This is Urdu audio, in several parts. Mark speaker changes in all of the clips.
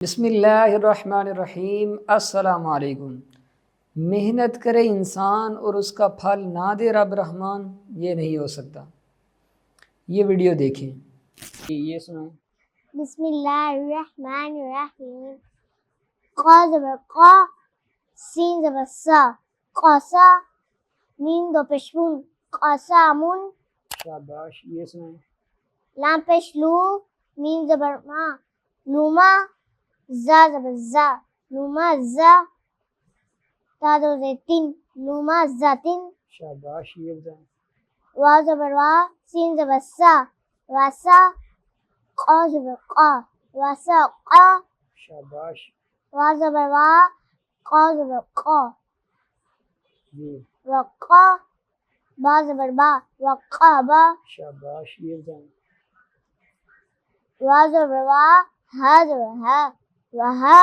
Speaker 1: بسم اللہ الرحمن الرحیم۔ السلام علیکم۔ محنت کرے انسان اور اس کا پھل نہ دے رب رحمان، یہ نہیں ہو سکتا۔ یہ ویڈیو دیکھیں، یہ سنائیں۔
Speaker 2: بسم اللہ الرحمن الرحیم۔ قا زبر قا، سین زبر سا، قاسا، میم دو پیش مون، قاسامون۔
Speaker 1: شاباش، یہ سنائیں۔
Speaker 2: لام پیش لو، میم زبر ما، لوما، زا زبر زا، لوما زا، تا دو زیتین، لوما زاتین۔
Speaker 1: شاباش، یہ بتائیں۔
Speaker 2: وا زبر وا، سین زبر سا، واسا، قا زبر قا، واسا قا۔
Speaker 1: شاباش،
Speaker 2: وا زبر وا، قا زبر قا،
Speaker 1: جی
Speaker 2: وقا، با زبر با، وقابا۔
Speaker 1: شاباش، یہ بتائیں۔
Speaker 2: وا زبر وا، ہا زبر ہا، وہا،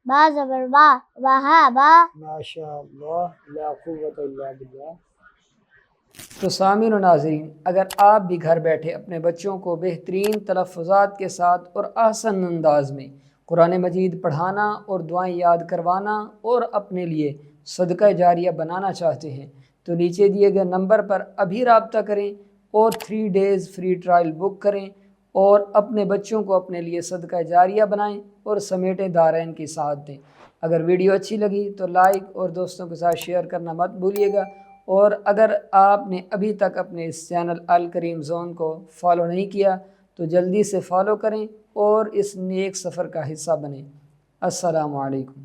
Speaker 2: با زبر با، وہابا۔
Speaker 1: ماشاء اللہ، لا قوت الا باللہ۔ تو سامعین و ناظرین، اگر آپ بھی گھر بیٹھے اپنے بچوں کو بہترین تلفظات کے ساتھ اور احسن انداز میں قرآن مجید پڑھانا اور دعائیں یاد کروانا اور اپنے لیے صدقہ جاریہ بنانا چاہتے ہیں تو نیچے دیے گئے نمبر پر ابھی رابطہ کریں اور 3 days فری ٹرائل بک کریں اور اپنے بچوں کو اپنے لیے صدقہ جاریہ بنائیں اور سمیٹ دارین کی ساتھ دیں۔ اگر ویڈیو اچھی لگی تو لائک اور دوستوں کے ساتھ شیئر کرنا مت بھولیے گا، اور اگر آپ نے ابھی تک اپنے اس چینل الکریم زون کو فالو نہیں کیا تو جلدی سے فالو کریں اور اس نیک سفر کا حصہ بنیں۔ السلام علیکم۔